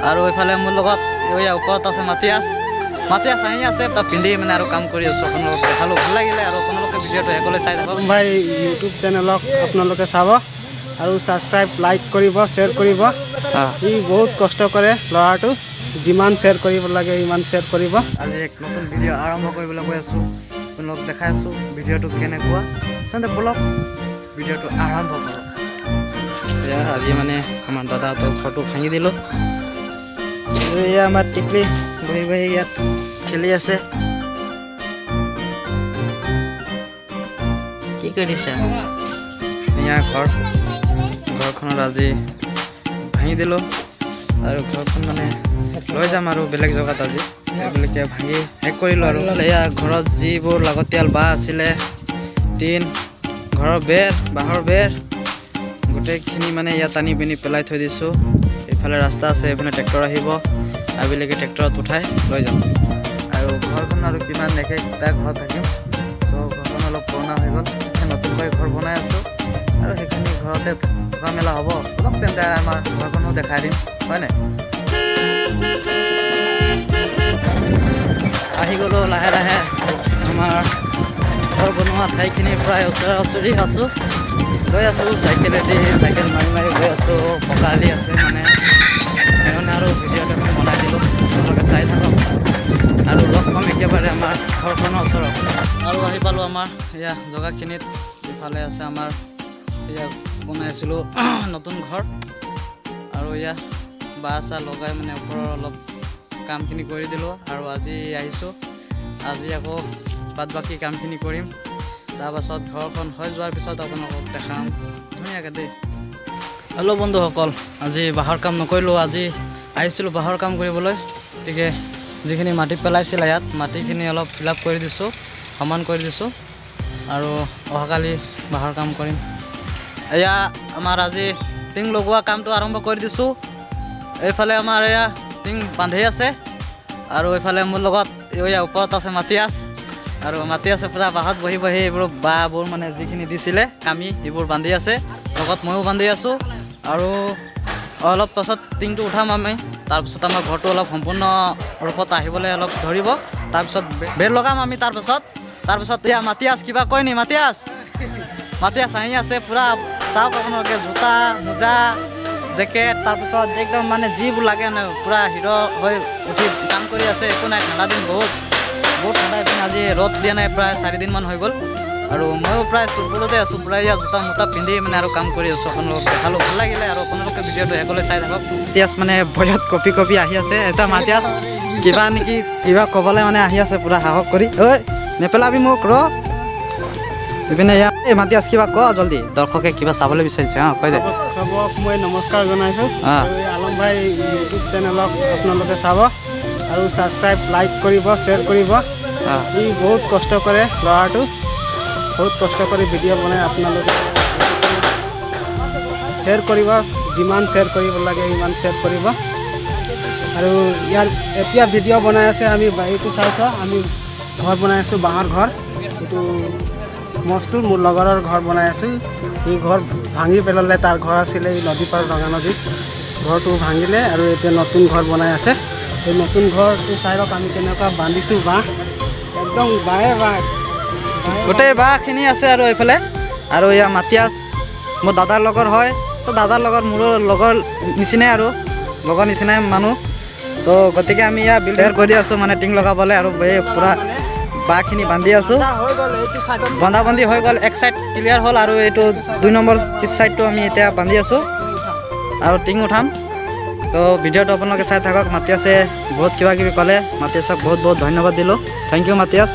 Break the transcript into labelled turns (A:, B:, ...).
A: আৰু এইফালে মোৰ লগত ওপৰত আছে মাতিয়াছ আহি আছে তাত পিন্ধি মানে আৰু কাম কৰি আছোঁ আপোনালোকক দেখালোঁ ভাল লাগিলে আৰু আপোনালোকে ভিডিঅ'টো শেষলৈ চাই থাকক
B: ভাই ইউটিউব চেনেলক আপোনালোকে চাব আৰু ছাবস্ক্ৰাইব লাইক কৰিব শ্বেয়াৰ কৰিব ই বহুত কষ্ট কৰে ল'ৰাটো যিমান শ্বেয়াৰ কৰিব লাগে সিমান শ্বেয়াৰ কৰিব
A: আজি এক নতুন ভিডিঅ' আৰম্ভ কৰিবলৈ গৈ আছোঁ আপোনালোকক দেখাই আছোঁ ভিডিঅ'টো কেনেকুৱা তেন্তে বলক ভিডিঅ'টো আৰম্ভ কৰক এয়া আজি মানে আমাৰ দাদাহঁতৰ ঘৰটো ভাঙি দিলোঁ এয়া আমাৰ টিকলি বহি বহি ইয়াত খেলি আছে কি কৰিছা এয়া ঘৰখনত আজি ভাঙি দিলোঁ আৰু ঘৰখন মানে লৈ যাম আৰু বেলেগ জেগাত আজি এইবিলাকে ভাঙি শেষ কৰিলোঁ আৰু এয়া ঘৰত যিবোৰ লাগতিয়াল বাঁহ আছিলে টিন ঘৰৰ বেৰ বাঁহৰ বেৰ গোটেইখিনি মানে ইয়াত আনি পিনি পেলাই থৈ দিছোঁ এইফালে ৰাস্তা আছে এইফালে ট্ৰেক্টৰ আহিব আবেলিকে ট্ৰেক্টৰত উঠাই লৈ যাম আৰু ঘৰখন আৰু কিমান একেটা ঘৰত থাকিম চ' ঘৰখন অলপ পুৰণা হৈ গ'ল নতুনকৈ ঘৰ বনাই আছোঁ আৰু সেইখিনি ঘৰতে থকা মেলা হ'ব অলপ তেন্তে আমাৰ ঘৰখনো দেখাই দিম হয় নাই আহি গ'লোঁ লাহে লাহে আমাৰ ঘৰ বনোৱা ঠাইখিনি প্ৰায় ওচৰা ওচৰি আছোঁ গৈ আছোঁ চাইকেলেদি চাইকেল মাৰি মাৰি গৈ আছোঁ পকালি আছে মানে সেইকাৰণে আৰু ভিডিঅ'টো আমি বনাই দিলোঁ আপোনালোকে চাই থাকক আৰু লগ পাম একেবাৰে আমাৰ ঘৰখনৰ ওচৰত আৰু আহি পালোঁ আমাৰ এয়া জেগাখিনিত ইফালে আছে আমাৰ এয়া বনাই আছিলোঁ নতুন ঘৰ আৰু এয়া বাঁহ চাহ লগাই মানে ওপৰৰ অলপ কামখিনি কৰি দিলোঁ আৰু আজি আহিছোঁ আজি আকৌ বাদ বাকী কামখিনি কৰিম তাৰপাছত ঘৰখন হৈ যোৱাৰ পিছত আপোনালোকক দেখাম ধুনীয়াকৈ দেই হেল্ল' বন্ধুসকল আজি বাঁহৰ কাম নকৰিলোঁ আজি আহিছিলোঁ বাঁহৰ কাম কৰিবলৈ গতিকে যিখিনি মাটি পেলাইছিলে ইয়াত মাটিখিনি অলপ ফিল আপ কৰি দিছোঁ সমান কৰি দিছোঁ আৰু অহাকালি বাঁহৰ কাম কৰিম এয়া আমাৰ আজি টিং লগোৱা কামটো আৰম্ভ কৰি দিছোঁ এইফালে আমাৰ এয়া টিং বান্ধি আছে আৰু এইফালে মোৰ লগত এয়া ওপৰত আছে মাতিয়াছ আৰু মাতিয়াছে পূৰা বাঁহত বহি বহি এইবোৰ বাঁহবোৰ মানে যিখিনি দিছিলে কামি সেইবোৰ বান্ধি আছে লগত ময়ো বান্ধি আছোঁ আৰু অলপ পাছত টিংটো উঠাম আমি তাৰপিছত আমাৰ ঘৰটো অলপ সম্পূৰ্ণ ৰূপত আহিবলৈ অলপ ধৰিব তাৰপিছত বেৰ লগাম আমি তাৰপিছত এয়া মাতিয়াছ কিবা কয় নি মাতিয়াছ আহি আছে পূৰা চাওক আপোনালোকে জোতা মোজা জেকেট তাৰপিছত একদম মানে যিবোৰ লাগে ন পূৰা হিৰ' হৈ উঠি কাম কৰি আছে একো নাই ঠাণ্ডা দিন বহুত ঠাণ্ডা দিন আজি ৰ'দ দিয়া নাই প্ৰায় 4 দিনমান হৈ গ'ল আৰু ময়ো প্ৰায় চুৰপুৰতে আছোঁ পূৰা ইয়াত জোতা মোতা পিন্ধি মানে আৰু কাম কৰি আছোঁ আপোনালোকক দেখালোঁ ভাল লাগিলে আৰু আপোনালোকে ভিডিঅ'টো শেষলৈ চাই থাকক মাতিয়াছ মানে ভয়ত কঁপি আহি আছে এটা মাতিয়াছ কিবা ক'বলৈ মানে আহি আছে পূৰা সাহস কৰি ঐ নেপেলাবি মোক ৰ ইপিনে ইয়াত এই মাতিয়াছ কিবা ক জলদি দৰ্শকে কিবা চাবলৈ বিচাৰিছে কৈ দে
B: চবক মই নমস্কাৰ জনাইছোঁ আলম ভাই ইউটিউব চেনেলক আপোনালোকে চাব আৰু ছাবস্ক্ৰাইব লাইক কৰিব শ্বেয়াৰ কৰিব ই বহুত কষ্ট কৰে ল'ৰাটো বহুত কষ্ট কৰি ভিডিঅ' বনাই আপোনালোকে শ্বেয়াৰ কৰিব যিমান শ্বেয়াৰ কৰিব লাগে সিমান শ্বেয়াৰ কৰিব আৰু ইয়াৰ এতিয়া ভিডিঅ' বনাই আছে আমি এইটো চাইছোঁ আমি ঘৰ বনাই আছোঁ বাঁহৰ ঘৰ এইটো মস্তু মোৰ লগৰৰ ঘৰ বনাই আছোঁ এই ঘৰ ভাঙি পেলালে তাৰ ঘৰ আছিলে এই নদী পাৰ ৰঙা নদীত ঘৰটো ভাঙিলে আৰু এতিয়া নতুন ঘৰ বনাই আছে এই নতুন ঘৰটো চাই লওক আমি কেনেকুৱা বান্ধিছোঁ বাঁহ একদম বাঁহ
A: গোটেই বাঁহখিনি আছে আৰু এইফালে আৰু এয়া মাতিয়াছ মোৰ দাদাৰ লগৰ হয় তো দাদাৰ লগত মোৰো লগৰ নিচিনাই আৰু লগৰ নিচিনাই মানুহ চ' গতিকে আমি ইয়াত বিল্ডাৰ কৰি আছোঁ মানে টিং লগাবলৈ আৰু এই পূৰা বাঁহখিনি বান্ধি আছোঁ বন্ধি হৈ গ'ল এক চাইড ক্লিয়াৰ হ'ল আৰু এইটো 2 নম্বৰ পিছ চাইডটো আমি এতিয়া বান্ধি আছোঁ আৰু টিং উঠাম তো ভিডিঅ'টো আপোনালোকে চাই থাকক মাতিয়াছে বহুত কিবা কিবি ক'লে মাতিয়াছক বহুত ধন্যবাদ দিলোঁ থেংক ইউ মাতিয়াছ